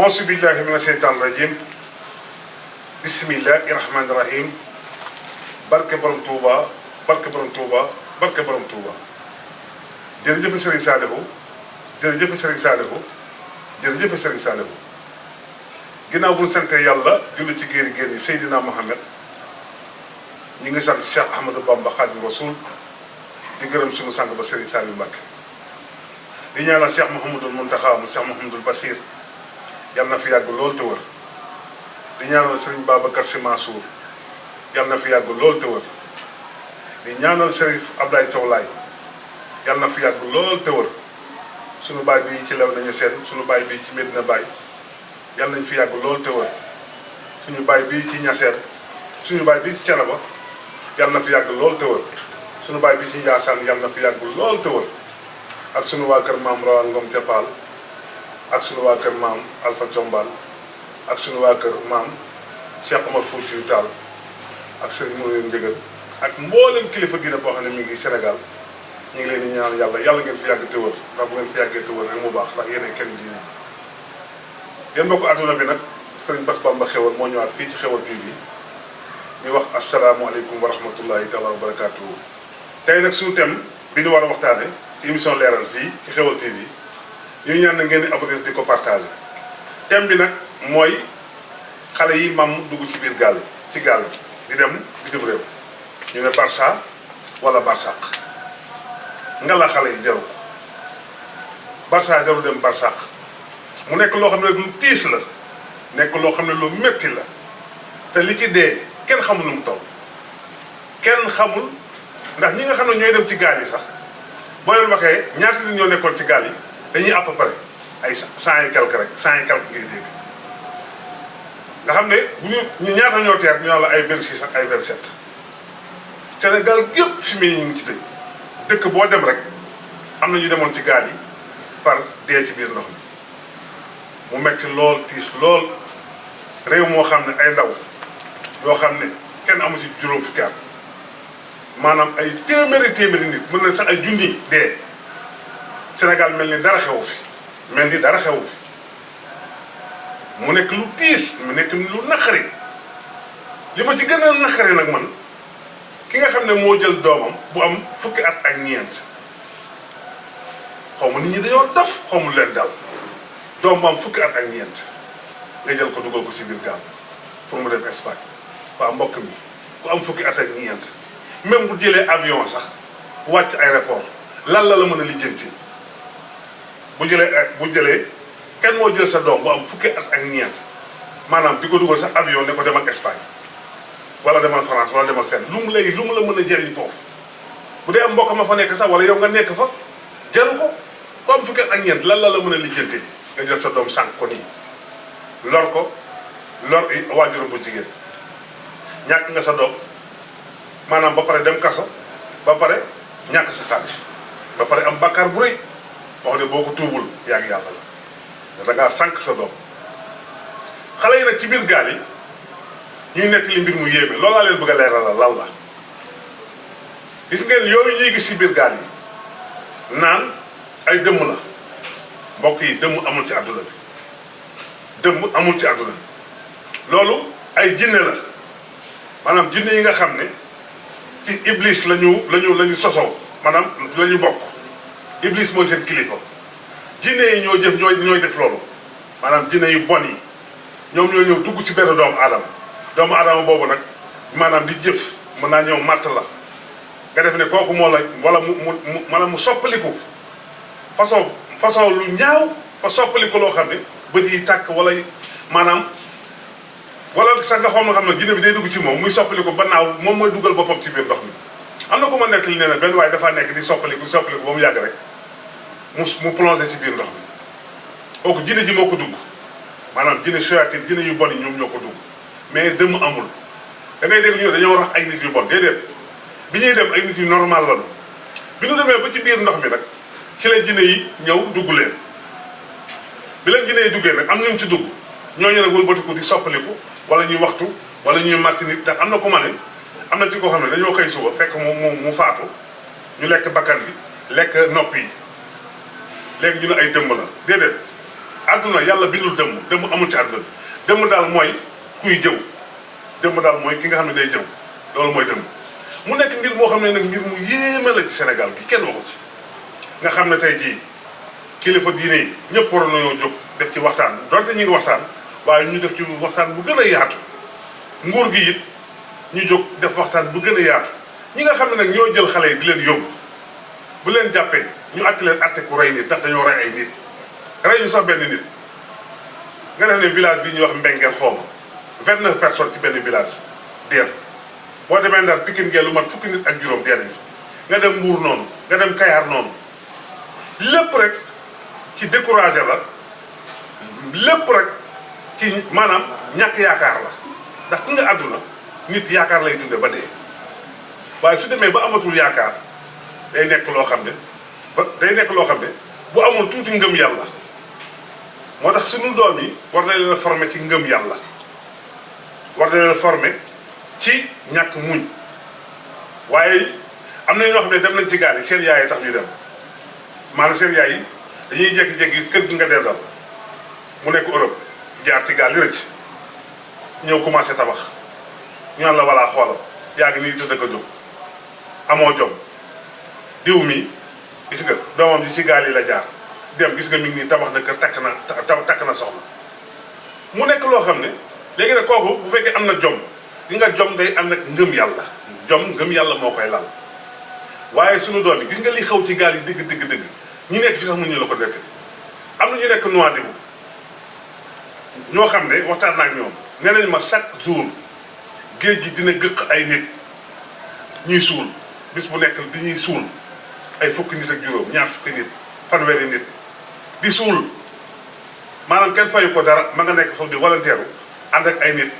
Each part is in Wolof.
auzu billahi mina sheytaan rajim bismillahi rahmani rahim barke borom Touba barke borom Touba barke borom Touba jërëjëf Serigne Saliou jërëjëf Serigne Saliou jërëjëf Serigne Saliou ginnaaw bu ñu sante yàlla julli ci géeri géer yi Seydina Mohamed ñu ngi sant Cheikh Ahmadou Bamba Khadim Rasoul di gërëm suñu sang ba Serigne Saliou Mbacké di ñaanal Cheikh Mouhamadul Mountakha mu Cheikh Mouhamadul Bassir yàlla na fi yàgg lool te wër di ñaanal Serigne Babacar Sy Mansour yàlla na fi yàgg lool te wër di ñaanal Serigne Abdoulaye Thiaw Laye yàlla na fi yàgg lool te wër suñu baay bii ci lew nañu seen suñu baay bii ci Medina Baye yàlla nañ fi yàgg lool te wër suñu baay bii ci Ñaseen suñu baay bii ci Thiénaba yàlla na fi yàgg lool te wër suñu baay bii ci Ndiassane yàlla na fi yàgg lool te wër ak suñu waa kër maam Rawaan Ngom Thiapal ak suñu waa kër maam Alpha Thiombal ak suñu waa kër maam Cheikh Omar Foutiyou Tall ak Serigne Mouride Ndiéguène ak mboolem kilifa diine boo xam ne mi ngi Sénégal ñu ngi leen di ñaan yàlla ngeen fi yàgg te wër ndax bu ngeen fi yàggee te wër rek mu baax ndax yéen kenn diine yéen mbokku àdduna bi nag Serigne Bass Bamba Xewal moo ñëwaat fii ci Xewal TV di wax asalaamualeykum wa rahmatullahi taala wa barakaatuhu. tey nag suñu thème bi ñu war a waxtaane ci émission leeral fii ci Xewal TV ñu ñaan na ngeen di abonné di ko partagé. thème bi nag mooy xale yi mam dugg ci biir gaal yi ci gaal yi di dem bitim réew ñu ne Barça wala Barsaq nga la xale yi jaru Barça jaru dem Barsaq mu nekk loo xam ne lu tiis la nekk loo xam ne lu métti la te li ci dee kenn xamul nu mu toll kenn xamul ndax ñi nga xam ne ñooy dem ci gaal yi sax boo leen waxee ñaata nit ñoo nekkoon ci gaal yi dañuy à peu près ay 100 et quelque rek 100 et quelque ngay dégg nga xam ne bu ñu ñaata ñoo teer ñu naan la ay 26 ak ay 27 Sénégal gépp fi mu ñu ngi ci dëkk boo dem rek am na ñu demoon ci gaal yi par dee ci biir ndox mi mu metti lool tiis lool réew moo xam ne ay ndaw yoo xam ne kenn amu ci juróom fukki at maanaam ay téeméeri nit mën na sax ay junni dee Sénégal mel ni dara xewu fi mu nekk lu tiis mu nekk lu naqari li ma ci gën a naqari nag man ki nga xam ne moo jël doomam bu am fukki at ak ñeent xaw ma nit ñi dañoo dof xaw ma leen dal doom bu am fukki at ak ñeent nga jël ko dugal ko ci biir gaal pour mu dem Espagne waaw mbokk mi ku am fukki at ak ñeent même bu jëlee avion sax wàcc aéroport lan la mën a lijjanti bu jëlee kenn moo jël sa doom bu am fukki at ak ñeent maanaam di ko dugal sax avion ne ko demal Espagne wala demal France wala demal fenn lu mu la mën a jëriñ foofu bu dee am mbokk ma fa nekk sax wala yow nga nekk fa jaru ko ku am fukki at ak ñeent lan la mën a lijjanti nga jël sa doom sànq ko nii lor waajuram bu jigéen ñàkk nga sa doom maanaam ba pare dem kaso ba pare ñàkk sa xaalis ba pare am bàkkaar bu rëy wax ne boo ko tuubul yaa ngi yàlla la da ngaa sànq sa doom xale yi nag ci biir gaal yi ñuy nekk li mbir mu yéeme loolu laa leen bëgg a leeralal lan la gis ngeen yooyu ñuy gis ci biir gaal yi naan ay dëmm la mbokk yi dëmm amul ci àdduna bi dëmm amul ci àdduna bi loolu ay jinne la maanaam jinne yi nga xam ne ci iblis lañu sosoo maanaam la ñu bokk iblis mooy seen kilifa jinne yi ñooy def loolu maanaam jinne yu bon yi ñoom ñoo ñëw dugg ci benn doomu aadama boobu nag maanaam di jëf mën naa ñëw màtt la nga def ne kooku moo la wala maanaam mu soppaliku façon lu ñaaw fa soppaliku loo xam ne bët yi tàkk wala maanaam wala sax nga xam ne jinne bi day dugg ci moom muy soppaliku ba naaw moom mooy dugal boppam ci biir ndox mi am na ku ma nekk li nee na benn waaye dafaa nekk di soppaliku ba mu yàgg rek mu plongé ci biir ndox mi kooku jinne ji moo ko dugg maanaam jinne shayatin jinne yu bon yi ñoom ñoo ko dugg mais dëmm amul da ngay dégg ñu dañoo rax ay nit yu bon déedéet bi ñuy dem ay nit yu normal la bi ñu demee ba ci biir ndox mi nag ci la jinne yi ñëw dugg leen bi leen jinne yi duggee nag am ñu ci dugg ñooñu nag wëlbatiku di soppaliku wala ñuy waxtu wala ñuy màtt nit ndax am na ku ma ne am na ci koo xam ne dañoo xëy suba fekk mu faatu ñu lekk bakkan bi lekk nopp yi léegi ñu ne ay dëmm la déedéet àdduna yàlla bindul dëmm amul ci àdduna bi dëmm daal mooy kuy jëw dëmm daal mooy ki nga xam ne day jëw loolu mooy dëmm mu nekk mbir moo xam ne nag mbir mu yéeme la ci Sénégal gi kenn waxu ci nga xam ne tey jii kilifa diine yi ñëpp waroon nañoo jóg def ci waxtaan donte ñu ngi waxtaan waaye ñu def ci waxtaan bu gën a yaatu nguur gi it ñu jóg def waxtaan bu gën a yaatu ñi nga xam ne nag ñoo jël xale yi di leen yóbbu bu leen jàppee ñu àtte leen àtte ku rey nit ndax dañoo rey ay nit rey ñu sax benn nit nga def ne village bi ñuy wax Mbengeen xooma 29 personnes ci benn village dee boo demee Ndar Pikine gee lu mat fukki nit ak juróom dee nañ nga dem Mbuur noonu nga dem Kayaar noonu lépp rek ci découragé la lépp rek ci maanaam ñàkk yaakaar la ndax ki nga àdduna nit yaakaar lay dunde ba dee waaye su demee ba amatul yaakaar day nekk loo xam ne bu amul tuuti ngëm yàlla moo tax suñu doom yi war na leen a former ci ngëm yàlla war na leen a former ci ñàkk muñ waaye am na ñoo xam ne dem nañ ci gaal yi seen yaay yi tax ñu dem maanaam seen yaay yi dañuy jékki-jékki kër gi nga dendal mu nekk Europe jaar ci gaal yi rëcc ñëw commencé tabax ñu naan la walaa xoolal yaa ngi nii tëdd ko jóg amoo jom diw mi gis nga doomam ji ci gaal yi la jaar dem gis nga mi ngi nii tabax na kër takk na soxna mu nekk loo xam ne léegi nag kooku bu fekkee am na jom li nga jom day ànd ak ngëm yàlla ngëm yàlla moo koy lal waaye sunu doom yi gis nga li xaw ci gaal yi dëgg ñi nekk fi sax mun ñu la ko nekk am na ñu nekk Nouadhibou ñoo xam ne waxtaan naa ak ñoom nee nañ ma chaque jour géej gi dina gëq ay nit ñuy suul bis bu nekk dañuy suul ay fukki nit ak juróom ñaar fukki nit fanweeri nit di suul maanaam kenn fayu ko dara ma nga nekk foofu di volontaire ànd ak ay nit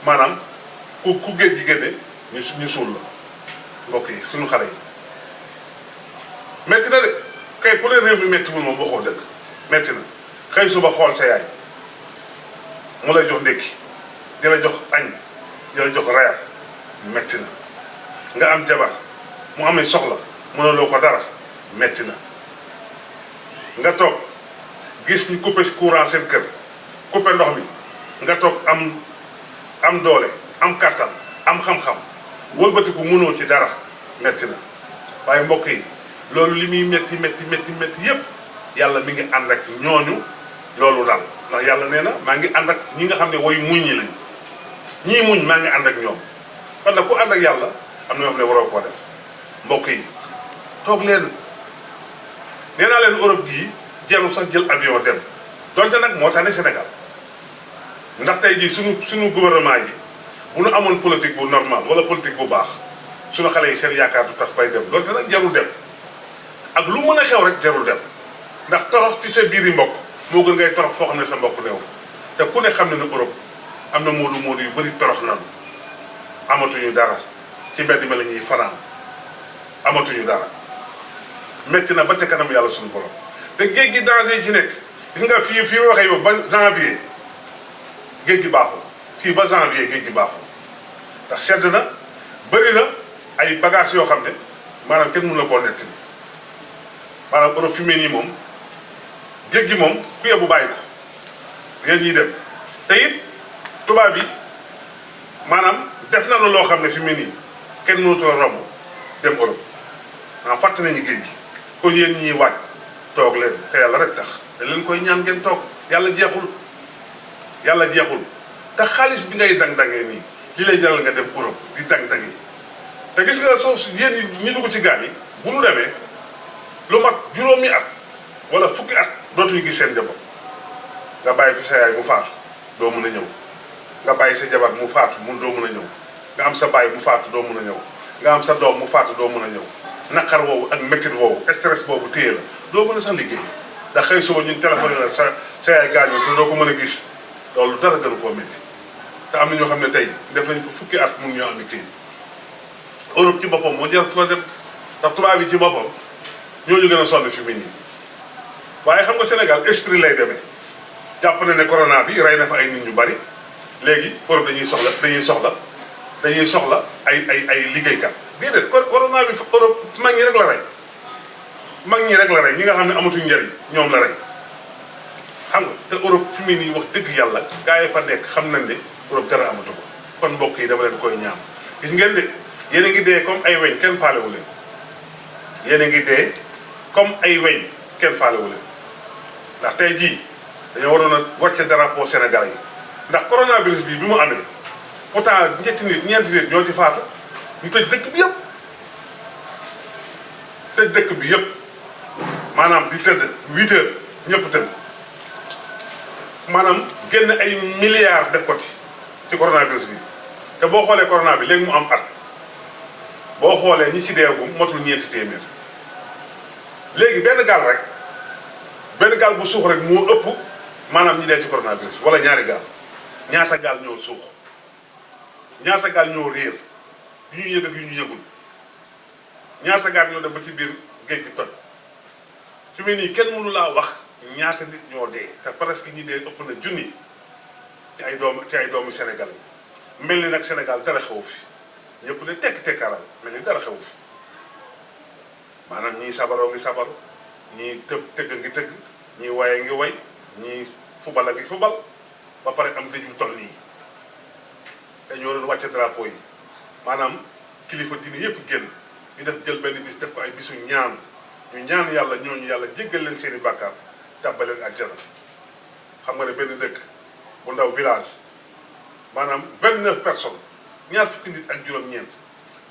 maanaam ku géej gi génne ñu suul la mbokk yi suñu xale yi metti na de kay ku ne réew mi mettiwul moom waxoo dëgg metti na xëy suba xool sa yaay mu lay jox ndékki di la jox añ di la jox reer metti na nga am jabar mu amee soxla mënuloo ko dara metti na nga toog gis ñu coupé courant seen kër coupé ndox mi nga toog am doole am kàttan am xam-xam wëlbatiku mënoo ci dara metti na waaye mbokk yi loolu li muy metti yépp yàlla mi ngi ànd ak ñooñu loolu daal ndax yàlla nee na maa ngi ànd ak ñi nga xam ne woy muñ ñi lañ ñii muñ maa ngi ànd ak ñoom kon nag ku ànd ak yàlla am na yoo xam ne waroo koo def mbokk yi toog leen nee naa leen Europe gii jarul sax jël avion dem donte nag moo tax ne Sénégal ndax tey jii suñu gouvernement yi bu nu amoon politique bu normal wala politique bu baax suñu xale yi seen yaakaar du tas bay dem donte nag jarul dem ak lu mën a xew rek jarul dem ndax torox ci sa biir yi mbokk moo gën ngay torox foo xam ne sa mbokk néew te ku ne xam ne ne Europe am na moodu yu bëri torox nanu amatuñu dara ci mbedd mi la ñuy fanaan amatuñu dara metti na ba ca kanam yàlla suñu borom te géej gi danger yi ci nekk gis nga fii waxee yow ba janvier géej gi baaxul fii ba janvier géej gi baaxul ndax sedd na bëri na ay bagages yoo xam ne maanaam kenn mën na koo netti ni maanaam Europe fi mu ne nii moom géej gi moom ku yebbu bàyyi ko ngeen ñuy dem te it tubaab bi maanaam def na loo xam ne fi mu ne nii kenn mënatu la romb dem Europe maanaam fàtte nañu géej gi kon yéen ñi waaj toog leen te yàlla rek tax te leen koy ñaan ngeen toog yàlla jeexul te xaalis bi ngay dang-dangee nii li lay jaral nga dem Europe di dang-dangee te gis nga soo yéen ñi dugg ci gaal yi bu nu demee lu mat juróomi at wala fukki at dootuñu gis seen njaboot nga bàyyi fi sa yaay mu faatu doo mën a ñëw nga bàyyi sa jabar mu faatu doo mën a ñëw nga am sa baay mu faatu doo mën a ñëw nga am sa doom mu faatu doo mën a ñëw naqar woowu ak métit woowu stress boobu téye la doo mën a sax liggéey ndax xëy suba ñun téléphoné la sa yaay gaañoo te doo ko mën a gis loolu dara gënu koo métti te am na ñoo xam ne tey def nañ fa fukki at mun ñoo am i këyit Europe ci boppam moo jar la dem ndax tubaab yi ci boppam ñooñu gën a sonn fi mu nii waaye xam nga Sénégal esprit lay demee jàpp na ne corona bi rey na fa ay nit ñu bari léegi Europe dañuy soxla ay liggéeykat déedéet corona bi Europe mag ñi rek la rey ñi nga xam ne amatuñ njariñ ñoom la rey xam nga te Europe fi mu nii wax dëgg yàlla gars yi fa nekk xam nañ ne Europe dara amatu ko kon mbokk yi dama leen koy ñaam gis ngeen de yéen a ngi dee comme ay weñ kenn faalewu leen yéen a ngi dee comme ay weñ kenn faalewu leen ndax tey jii dañoo waroon a wàcce drapeau Sénégal yi ndax coronavirus bi mu amee pourtant ñeenti nit ñoo ci faatu ñu tëj dëkk bi yëpp maanaam di tëdd 8 heures ñëpp tëdd maanaam génn ay milliards def ko ci coronavirus bi te boo xoolee corona bi léegi mu am at boo xoolee ñi ci deegum motul 4 téeméer léegi benn gaal bu suux rek moo ëpp maanaam ñi dee ci coronavirus bi wala ñaari gaal ñaata gaal ñoo suux ñaata gaal ñoo réer yu ñu yëg ak yu ñu yëgul ñaata gaal ñoo dem ba ci biir géej gi toj fi mu nii kenn mënu laa wax ñaata nit ñoo dee te presque ñi dee ëpp na junni ci ay doomu Sénégal mel ni nag Sénégal dara xewu fi ñëpp de tekkaaral mel ni dara xewu fi maanaam ñii sabaroo ngi sabaru ñii tëgg ngi tëgg ñii waye ngi way ñii fubal a ngi fubal ba pare am dëj yu toll nii te ñoo doon wàcce drapeau yi maanaam kilifa diine yëpp génn ñu def jël benn bis def ko ay bisu ñaan ñu ñaan yàlla ñooñu yàlla jéggal leen seeni bàkkaar tàbbal leen àjjana xam nga ne benn dëkk bu ndaw village maanaam 29 personnes ñaar fukki nit ak juróom-ñeent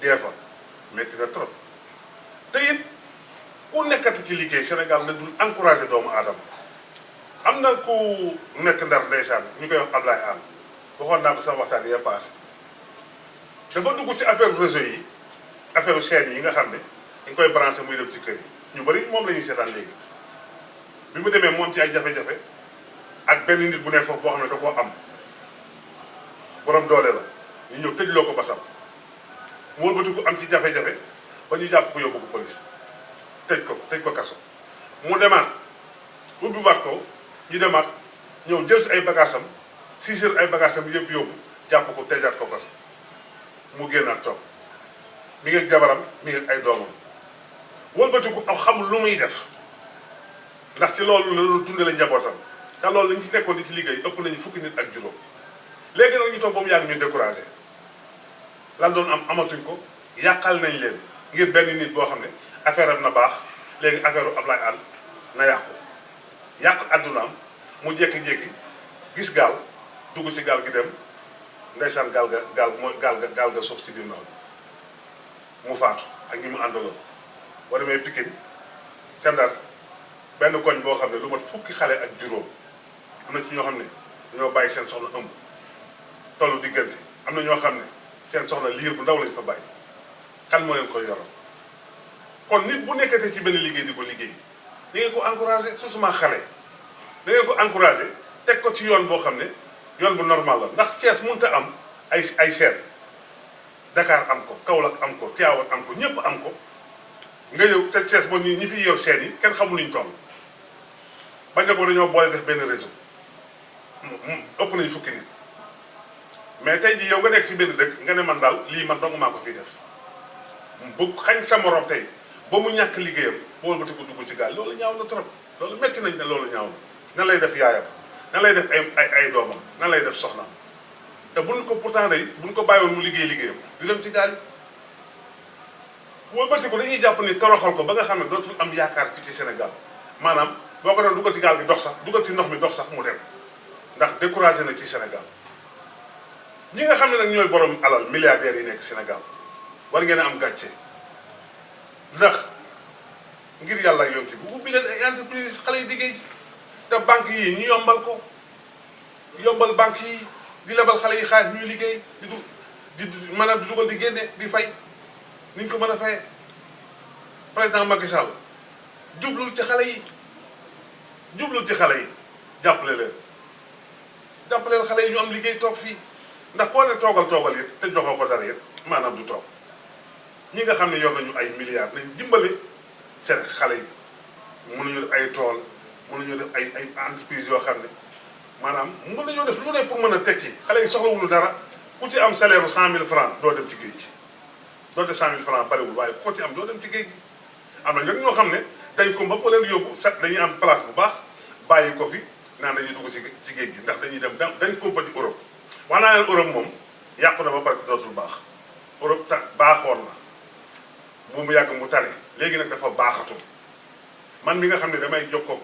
dee fa metti na trop te it ku nekkati ci liggéey Sénégal na dul encouragé doomu aadama am na ku nekk Ndar ndeysaan ñu koy wax Ablaye Anne waxoon naa ko sama waxtaan yi passé dafa dugg ci affaire réseau yi affaire chaîne yi nga xam ne dañ koy branché muy dem ci kër yi ñu bëri moom la ñuy seetaan léegi bi mu demee moom ci ay jafe-jafe ak benn nit bu ne foofu boo xam ne da koo am borom doole la ñu ñëw tëjloo ko basam mu wëlbati ko am ci jafe-jafe ba ñu jàpp ko yóbbu ko police tëj ko kaso mu demaat ubbi waat ko ñu demaat ñëw jël si ay bagaasam siisir ay bagaasam yëpp yóbbu jàpp ko tëjaat ko kaso mu génnaat toog mi ngi ak jabaram mi ngi ak ay doomam wëlbati ko am xamul lu muy def ndax ci loolu la doon dundale njabootam te loolu la ñu ci nekkoon di ci liggéey ëpp nañu fukki nit ak juróom léegi nag ñu toog ba mu yàgg ñu découragé lan doon am amatuñ ko yàqal nañ leen ngir benn nit boo xam ne affaire am na baax léegi affaire u Ablaye Anne na yàq addunaam mu jékki-jékki gis gaal dugg ci gaal gi dem ndeysaan gaal ga suuf ci biir ndox mu faatu ak ñi mu àndaloon boo demee Pikine ca Ndar benn koñ boo xam ne lu mat fukki xale ak juróom am na ci ñoo xam ne dañoo bàyyi seen soxna ëmb tollu diggante am na ñoo xam ne seen soxna liir bu ndaw lañ fa bàyyi kan moo leen koy yoroon kon nit bu nekkatee ci benn liggéey di ko liggéey da ngeen ko encouragé susuma xale da ngeen ko encouragé teg ko ci yoon boo xam ne yoon bu normal la ndax Thiès mënut a am ay chaîne Dakar am ko Kaolack am ko Tivaouane am ko ñëpp am ko nga yow te Thiès boo ñi fi yor chaîne yi kenn xamul luñ toll bañ ne ko dañoo boole def benn réseau ëpp nañ fukki nit mais tey jii yow nga nekk ci benn dëkk nga ne man daal lii man dong maa ko fii def bu xañ sa morom tey ba mu ñàkk liggéeyam bool ba te ko dugg ci gaal loolu ñaaw na trop loolu metti nañ ne loolu ñaaw na nan lay def yaayam nan lay def ay doomam nan lay def soxnaam te buñ ko pourtant day buñ ko bàyyiwoon mu liggéeyam du dem ci gaal yi bool ba te ko dañuy jàpp ni toroxal ko ba nga xam ne dootul am yaakaar fii ci Sénégal maanaam boo ko doon dugal ci gaal gi dox sax dugal ci ndox mi dox sax mu dem ndax découragé na ci Sénégal ñi nga xam ne nag ñooy borom alal milliardaires yi nekk Sénégal war ngeen a am gàcce ndax ngir yàlla ak yonti bu ubbi leen ay entreprise xale yi liggéey te banque yi ñu yombal banque yi di lebal xale yi xaalis ñuy liggéey di maanaam di dugal di génne di fay ni ñu ko mën a fayee président Macky Sall jublul ci xale yi jàppale leen xale yi ñu am liggéey toog fii ndax koo ne toogal yëpp te joxoo ko dara yëpp maanaam du toog ñi nga xam ne yor nañu ay milliards nañ dimbale seen xale yi mënuñu def ay tool mënuñu def ay entreprise yoo xam ne maanaam mën nañoo def lu ne pour mën a tekki xale yi soxlawuñu dara ku ci am salaire 100 000 francs doo dem ci géej gi doonte 100 000 francs bariwul waaye ku ko ci am doo dem ci géej gi am na ñoo xam ne dañ ko ba leen yóbbu sax dañuy am place bu baax bàyyi ko fi naan dañuy dugg ci géej gi ndax dañuy dem dañ ko ba ci Europe wax naa leen Europe moom yàqu na ba pare dootul baax Europe baaxoon na bu mu yàgg mu tane léegi nag dafa baaxatul man mi nga xam ne damay jokkoo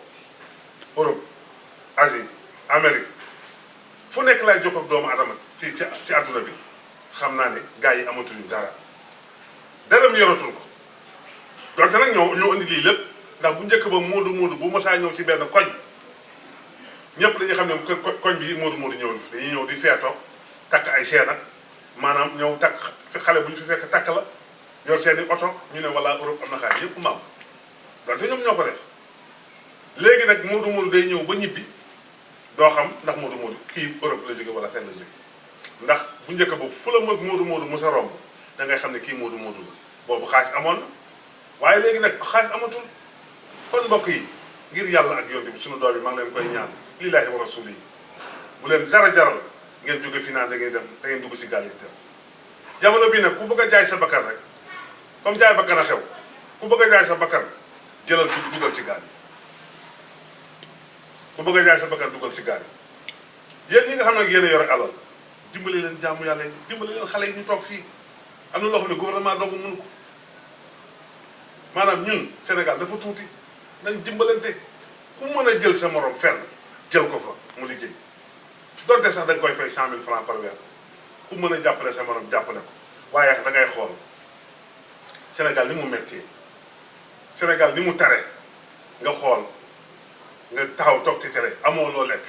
Europe Asie Amérique fu nekk laay jokkoo ak doomu adama ci àdduna bi xam naa ne gars yi amatuñu dara dërëm yoratul ko donte nag ñoo indi lii lépp ndax bu njëkk ba moodu bu mosaa ñëw ci benn koñ ñëpp dañuy xam ne koñ bi moodu ñëw dañuy ñëw di feetoo takk ay seen ak maanaam ñëw takk xale bu ñu fi fekk takk la yor seeni oto ñu ne walla Europe am na xaalis yëpp maam donte ñoom ñoo ko def léegi nag moodu day ñëw ba ñibbi doo xam ndax moodu kii Europe la jóge walla fenn la jóge ndax bu njëkk ba fu la moodu mu sa romb da ngay xam ne kii moodu la boobu xaalis amoon na waaye léegi nag xaalis amatul kon mbokk yi ngir yàlla ak yonte bi suñu doom yi maa ngi leen koy ñaan lillaahi wa rasuuli yi bu leen dara jaral ngeen jóge fii naan da ngeen dugg si gaal yi dem jamono bii nag ku bëgg a jaay sa bakkan rek comme jaay bakkan a xew ku bëgg a jaay sa bakkan jëlal dugal ci gaal yi ku bëgg a jaay sa bakkan dugal ci gaal yi yéen ñi nga xam ne yéen a yore alal dimbali leen jaamu yàlla yi dimbali leen xale yi ñu toog fii am na loo xam ne gouvernement doogu mënu ko maanaam ñun Sénégal dafa tuuti nañ dimbalante ku mën a jël sa morom fenn jël ko fa mu liggéey donte sax da nga koy fay 100 000 francs par weer ku mën a jàppale sa morom jàppale ko waaye da ngay xool Sénégal ni mu méttee Sénégal ni mu tare nga xool nga taxaw toog ci tere amoo loo lekk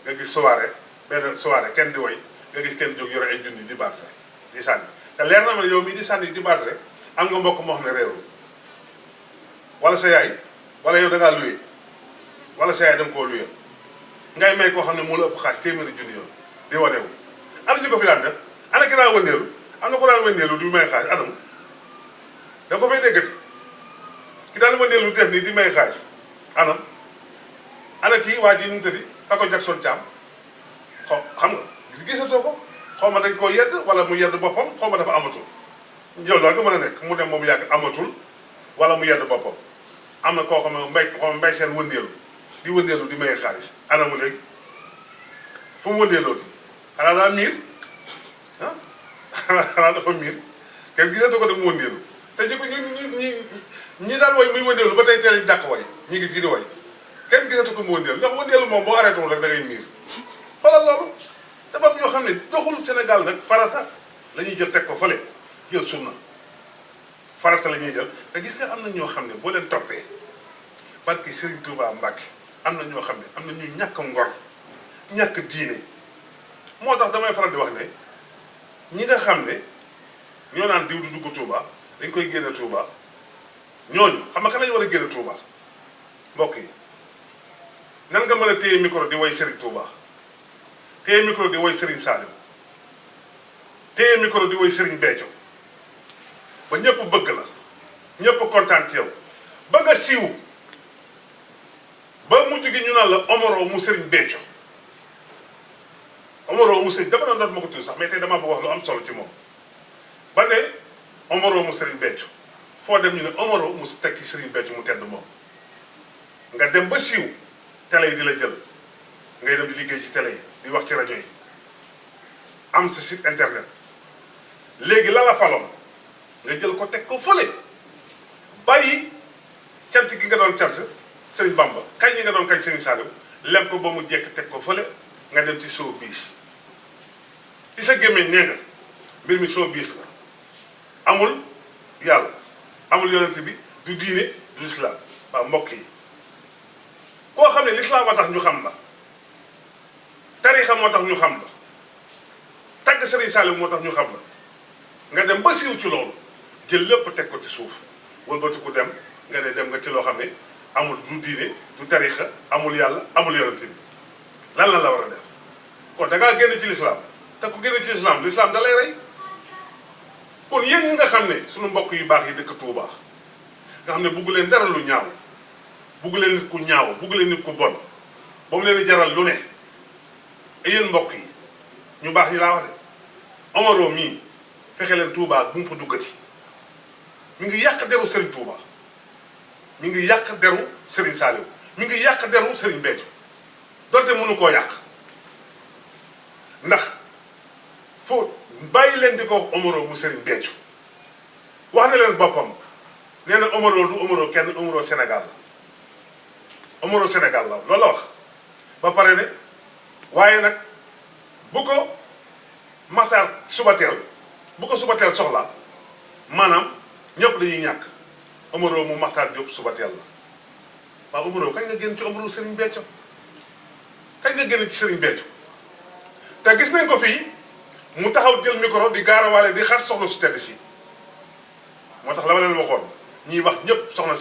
nga gis soirée benn soirée kenn di woy nga gis kenn jóg yore ay junni di baat rek di sànni te leer na ma ne yow mii di sànni di baat rek am nga mbokk moo xam ne réerul wala sa yaay wala yow da ngaa luye wala sa yaay da nga koo luye ngay may koo xam ne moo la ëpp xaalis téeméeri junni yoon di wanewu ana si ko fi daan def ana ki daan wëndeelu am na ko daan wëndeelu di may xaalis anam da ko fay déggati ki daan wëndeelu def nii di may xaalis anam ana kii waa ji nu mu tëddi Paco Jackson Thiam xam nga gisatoo ko xaw ma dañ koo yedd wala mu yedd boppam xaw ma dafa amatul yow loolu nga mën a nekk mu dem moom yàgg amatul wala mu yedd boppam am na koo xam ne mbay seen wëndeelu di maye xaalis ana mu léegi fu mu wëndeelooti xanaa daa miir ah xanaa dafa miir kenn gisatu ko dem mu wëndeelu te ñi ko ñi daan way muy wëndeelu ba tey teel dàq way ñi ngi fii di way kenn gisatu ko mu wëndeelu ndax wëndeelu moom boo arrêté wul rek da ngay miir xoolal loolu dafa am yoo xam ne doxul Sénégal nag farata la ñuy jël teg ko fële jël sunna farata la ñuy jël te gis nga am na ñoo xam ne boo leen toppee barki Serigne Touba Mbacke am na ñoo xam ne am na ñu ñàkk ngor ñàkk diine moo tax damay faral di wax ne ñi nga xam ne ñoo naan diw du dugg Touba dañ koy génne Touba ñooñu xam nga kan lañu war a génne Touba mbokk yi nan nga mën a téye micro di way Serigne Touba téye micro di way Serigne Saliou téye micro di way Serigne Béthio ba ñëpp bëgg la ñëpp kontaan ci yow ba nga siiw ba mujj gi ñu naan la Omaro mu Serigne Béthio Omaro mu Serigne dama doon doot ma ko tudd sax mais tey damaa bëgg wax lu am solo ci moom ba ne Omaro mu Serigne Béthio foo dem ñu ne Omaro mu teg ci Serigne Béthio mu tedd moom nga dem ba siiw télé yi di la jël ngay dem di liggéey ci télé yi di wax ci rajo yi am sa site internet léegi la faloon nga jël ko teg ko fële bàyyi cant gi nga doon cant Serigne Bamba kañ ñi nga doon kañ Serigne Saliou lem ko ba mu jekk teg ko fële nga dem ci show biis ci sa gémmiñ nee nga mbir mi show biis la amul yàlla amul yonent bi du diine du lislaam waaw mbokk yi koo xam ne lislaam a tax ñu xam la tarixa moo tax ñu xam la tagg Serigne Saliou moo tax ñu xam la nga dem ba siiw ci loolu jël lépp teg ko ci suuf wëlbati ku dem nga ne dem nga ci loo xam ne amul du diine du tarixa amul yàlla amul yonent bi lan la war a def kon da ngaa génn ci lislaam te ku génn ci lislaam da lay rey kon yéen ñi nga xam ne suñu mbokk yu baax yi dëkk Tuubaa nga xam ne bugg leen dara lu ñaaw bugg leen nit ku ñaaw bugg leen nit ku bon ba mu leen di jaral lu ne yéen mbokk yi ñu baax ñi laa wax de Omaro mii fexe leen Tuubaa bu mu fa duggati mi ngi yàq deru Serigne Touba mi ngi yàq deru Serigne Saliou mi ngi yàq deru Serigne Béthio donte mënu koo yàq ndax foo bàyyi leen di ko wax Omaro mu Serigne Béthio wax na leen boppam nee na Omaro du Omaro kenn Omaro Sénégal la Omaro Sénégal la loolu la wax ba pare ne waaye nag bu ko Matar Subatel bu ko Subatel soxla maanaam ñëpp dañuy ñàkk Omaro mu Matar Diop Subatel la waaw Omaro kañ nga génn ci Omaro Serigne Béthio kañ nga génn ci Serigne Béthio te gis nañ ko fii mu taxaw jël micro di gaarawaale di xas soxna su tedd si moo tax la ma leen waxoon ñiy wax ñëpp soxna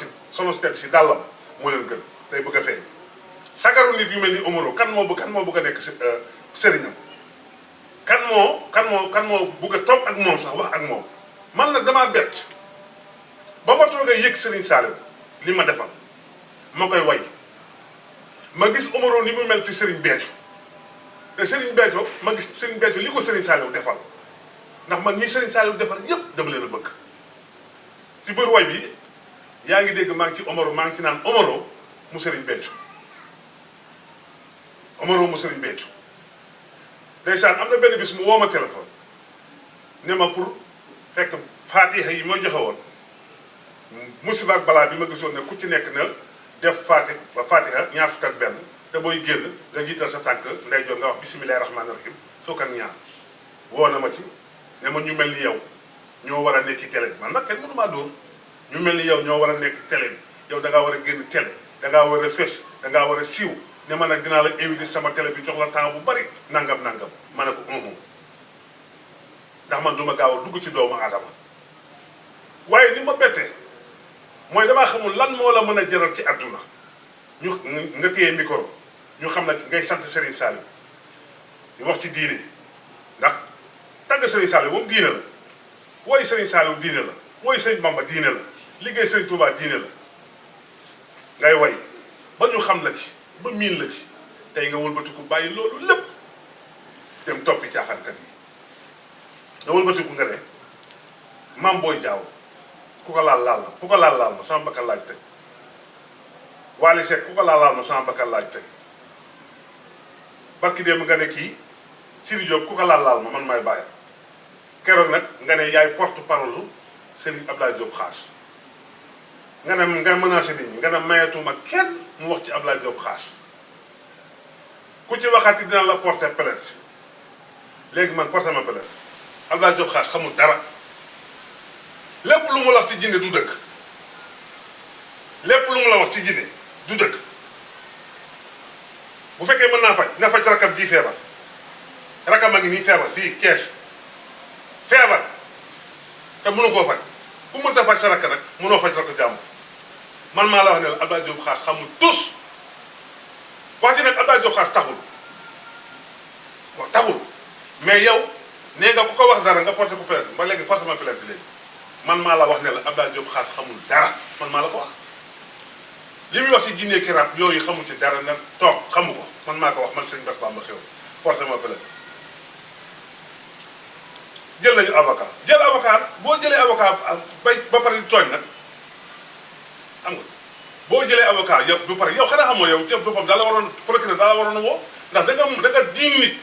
su tedd si dàllam moo leen gën tey bëgg a feeñ sagaru nit yu mel ni Omaro kan moo bëgg a nekk sëriñam kan moo bëgg a toog ak moom sax wax ak moom man nag damaa bett ba ma toogee yëg Serigne Saliou li ma defal ma koy way ma gis Omaro ni mu mel ci Serigne Béthio te Serigne Béthio ma gis Serigne Béthio li ko Serigne Saliou defal ndax man ñi Serigne Saliou defal yépp dama leen a bëgg ci biir way bi yaa ngi dégg maa ngi ci Omaro maa ngi ci naan Omaro mu Serigne Béthio Omaro mu Serigne Béthio ndeysaan am na benn bis mu woo ma téléphone ne ma pour fekk faatiha yi ma joxe woon musiba ak balaa bi ma gisoon ne ku ci nekk na def faatiha ñaar fukk ak benn te booy génn nga jiital sa tànk ndeyjoor nga wax bisimilahi rahmaani rahim fukk ak ñaar woo na ma ci ne ma ñu mel ni yow ñoo war a nekk ci télé bi man nag kenn mënu maa dóor ñu mel ni yow ñoo war a nekk télé bi yow da ngaa war a génn télé da ngaa war a fés da ngaa war a siiw ne ma nag dinaa la invité sama télé bi jox la temps bu bari nangam ma ne ko ndax man duma gaaw a dugg ci doomu aadama waaye ni ma bettee mooy damaa xamul lan moo la mën a jëral ci àdduna ñu nga téye micro ñu xam na ngay sant Serigne Saliou di wax ci diine ndax tàgg Serigne Saliou moom diine la wooy Serigne Saliou diine la wooy Serigne Bamba diine la liggéey Serigne Touba diine la ngay way ba ñu xam la ci ba miin la ci tey nga wëlbatiku bàyyi loolu lépp dem toppi caaxaankat yi nga wëlbatiku nga ne Mame Boye Diao ku ko laal laal ma ku ko laal laal ma sama bakkan laaj teg Wally Seck ku ko laal laal ma sama bakkan laaj teg barki dem nga ne kii Sidi Diop ku ko laal laal ma man maay bàyyi keroog nag nga ne yaay porte parole Serigne Abdoulaye Diop Khass nga ne nga menacé nit ñi nga ne mayatuma kenn mu wax ci Abdoulaye Diop Khass ku ci waxati dina la porter plainte léegi man porter ma plainte Abdoulaye Diop Khass xamul dara lépp lu mu la wax ci jinne du dëgg lépp lu mu la wax ci jinne du dëgg bu fekkee mën naa faj nga faj rakam ji feebar rakam a ngi nii feebar fii kees feebar te mënu koo faj ku mënta faj sa rakk nag mënoo faj rakk jàmm man maa la wax ne la Abdoulaye Diop Khass xamul tus wax ji nag Abdoulaye Diop Khass taxul waaw taxul mais yow nee nga ku ko wax dara nga porté ko plainte ba léegi porté ma plainte léegi man maa la wax ne la Abdoulaye Diop Khass xamul dara man maa la ko wax li muy wax ci jinne ki rab yooyu xamul ci dara na toog xamu ko man maa ko wax man sëñ Bass Bamba xew porté ma plainte jël nañu avocat jël avocat boo jëlee avocat ba pare di tooñ nag xam nga boo jëlee avocat yow ba pare yow xanaa xamoo yow ci boppam daa la waroon procureur daa la waroon a woo ndax da nga diin nit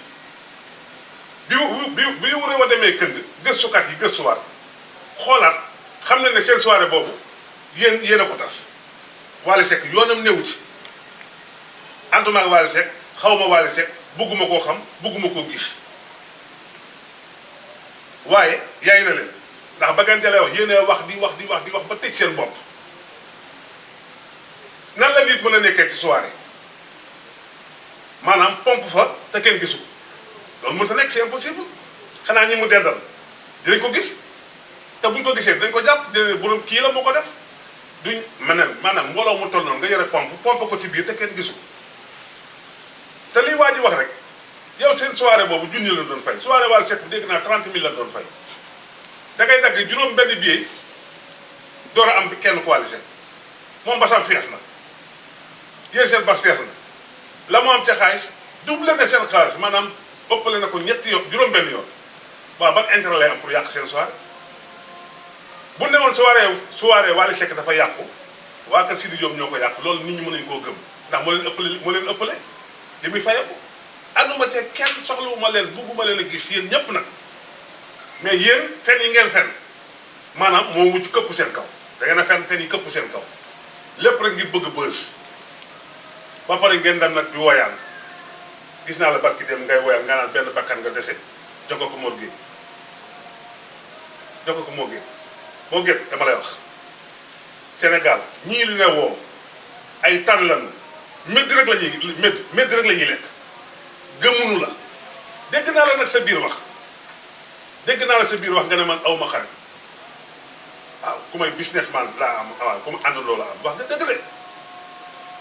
bi wuré wa demee kënd gëstukat yi gëstuwaat xoolaat xam na ne seen soirée boobu yéen a ko tas Wally Seck yoonam newu ci ànduma ak Wally Seck xaw ma Wally Seck bugguma koo xam bugguma koo gis waaye yaay na leen ndax ba ngeen dalee wax yéen a wax di wax ba tëj seen bopp nan la nit mën a nekkee ci soirée maanaam pompe fa te kenn gisu loolu mënut a nekk c'est impossible xanaa ñi mu dendal dinañ ko gis te buñ ko gisee dinañ ko jàpp dinañ bu kii la moo ko def duñ maanaam mbooloo mu toll noonu nga yore pompe ko ci biir te kenn gisu te lii waa ji wax rek yow seen soirée boobu junni la doon fay soirée Wally Seck bi dégg naa 30 000 la doon fay da ngay dagg juróom benn billet door a am bi kenn ko Wally Seck moom basam fees na yéen seen bas fees na la mu am ca xaalis double na seen xaalis maanaam ëppale na ko ñetti yoon juróom benn yoon waaw ban intérêt lay am pour yàq seen soirée bu ne woon soirée Wally Seck dafa yàqu waa kër Sidi Diop ñoo ko yàq loolu nit ñi mën nañu koo gëm ndax moo leen ëppale li muy fayeeku ànduma te kenn soxlawuma leen bugguma leen a gis yéen ñëpp nag mais yéen fen yi ngeen fen maanaam moo wucc këpp seen kaw da ngeen a fen yi këpp seen kaw lépp rek ngir bëgg bës ba pare ngeen dem nag di woyaan gis naa la barki dem ngay woyaan nga naan benn bakkan nga dese jox ko Mor Gueye jox ko Mor Gueye moo gét dama lay wax Sénégal ñii li ne woo ay tànn lañu métti rek la ñuy métti rek la ñuy lekk gëmunu la dégg naa la nag sa biir wax nga ne man aw ma xarit waaw ku may businessman laa am waaw ku ma àndandoo la am wax nga dëgg de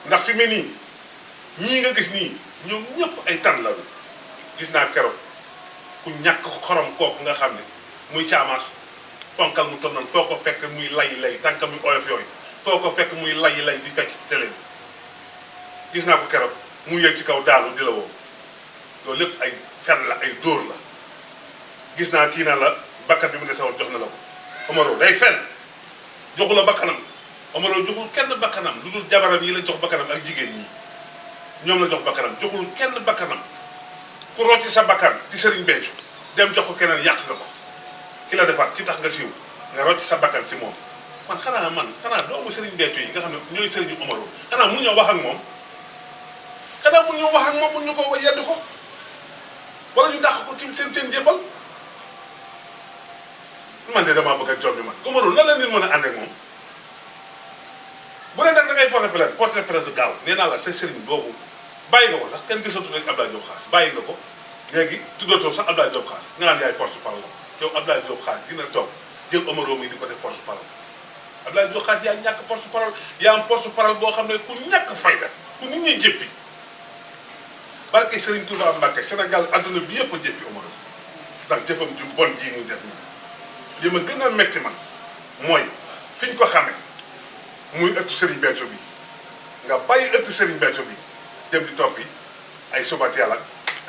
ndax fi mu nii ñii nga gis nii ñoom ñëpp ay tànn lañu gis naa keroog ku ñàkk xorom kooku nga xam ne muy caamaas fonkal mu toll noonu foo ko fekk muy lay tànka muy oyof yooyu foo ko fekk muy lay di fekk ci télé bi gis naa ko keroog mu yëg ci kaw daanu di la woo loolu lépp ay fen la ay dóor la gis naa kii naa la bakkan bi mu ne sa woon jox na la ko Omaro day fen joxu la bakkanam Omaro joxul kenn bakkanam lu dul jabaram yi la jox bakkanam ak jigéen ñi ñoom la jox bakkanam joxul kenn bakkanam ku rocci sa bakkan ci Serigne Béthio dem jox ko keneen yàq nga ko ki la defar ki tax nga siiw nga rocci sa bakkan ci moom man xanaa doomu Serigne Béthio yi nga xam ne ñooy Serigne Omaro xanaa mun ñoo wax ak moom mun ñu ko yedd ko wala ñu dàq ko ci seen jébbal man de damaa bëgg a jom bi man Omaro nan la nit mën a ànd ak moom bu dee nag da ngay porter plainte gaaw nee naa la sa Serigne boobu bàyyi nga ko sax kenn gisatu rek Abdoulaye Diop Khass bàyyi nga ko léegi tuddatoo sax Abdoulaye Diop Khass nga naan yaay porte-parole yow Abdoulaye Diop Khass dina toog jël Omaro mi di ko def porte-parole Abdoulaye Diop Khass yaa ñàkk porte-parole yaa am porte-parole boo xam ne ku ñàkk fayda ku nit ñi jéppi barke Serigne Touba Mbacké Sénégal adduna bi yëpp a jéppi Omaro ndax jëfam ju bon ji mu def nii li ma gën a metti man mooy fi ñu ko xamee muy ëttu Serigne Béthio bi nga bàyyi ëttu Serigne Béthio bi dem di toppi ay Sobatel ak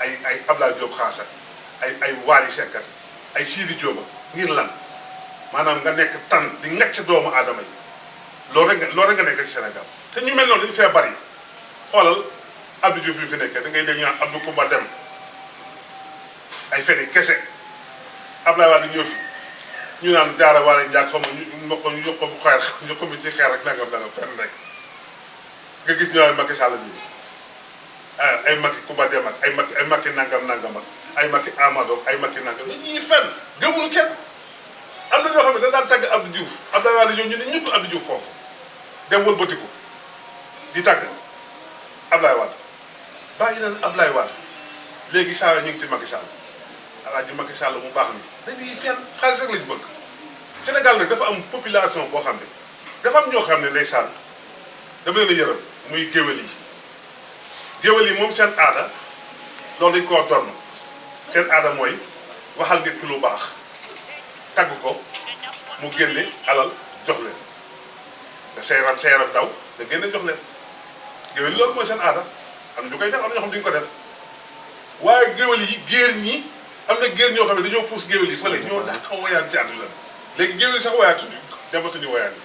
ay Abdoulaye Diop Khass ay Wally Seck ak ay Sidi Diop ngir lan maanaam nga nekk tan di ngacc doomu aadama yi loolu rek nga nekk ci Sénégal te ñu mel noonu dañu fee bari xoolal Abdou Diouf bi fi nekkee da ngay dégg ñu naan Abdou Koumba dem ay feni kese Abdoulaye Wade ñëw fi ñu naan daara wala njaag xaw ma ñu yokk ko xeer ñu ko ci xeer rek nangam fenn rek nga gis ñoo ay Macky Sall bi ay Macky Koumba dem ak ay Macky nangam ak ay Macky Amadou ay Macky nangam ñi fenn gëmunu kenn am na ñoo xam ne da daan tàgg Abdou Diouf Abdoulaye Wade ñoom ñu ne ñu ko Abdou Diouf foofu dem wëlbatiku di tàgg Abdoulaye Wade bàyyi nañ Abdoulaye Wade léegi saa ñu ngi ci Macky Sall alaaji Macky Sall mu baax ni dañuy fenn xaalis rek lañu bëgg Sénégal nag dafa am population boo xam ne dafa am ñoo xam ne ndeysaan dama leen a yërëm muy géwél yi moom seen aada loolu dañ koo dorn seen aada mooy waxal nit ki lu baax tagg ko mu génne alal jox leen nga sa yaram daw nga génne jox leen géwél yi loolu mooy seen aada am ñu koy def am na ñoo xam ne duñu ko def waaye géwél yi géer ñi am na géer ñoo xam ne dañoo puus géwél yi fële ñoo dàq woyaan ci àdduna léegi géwél yi sax woyaatuñu dematuñu woyaan yi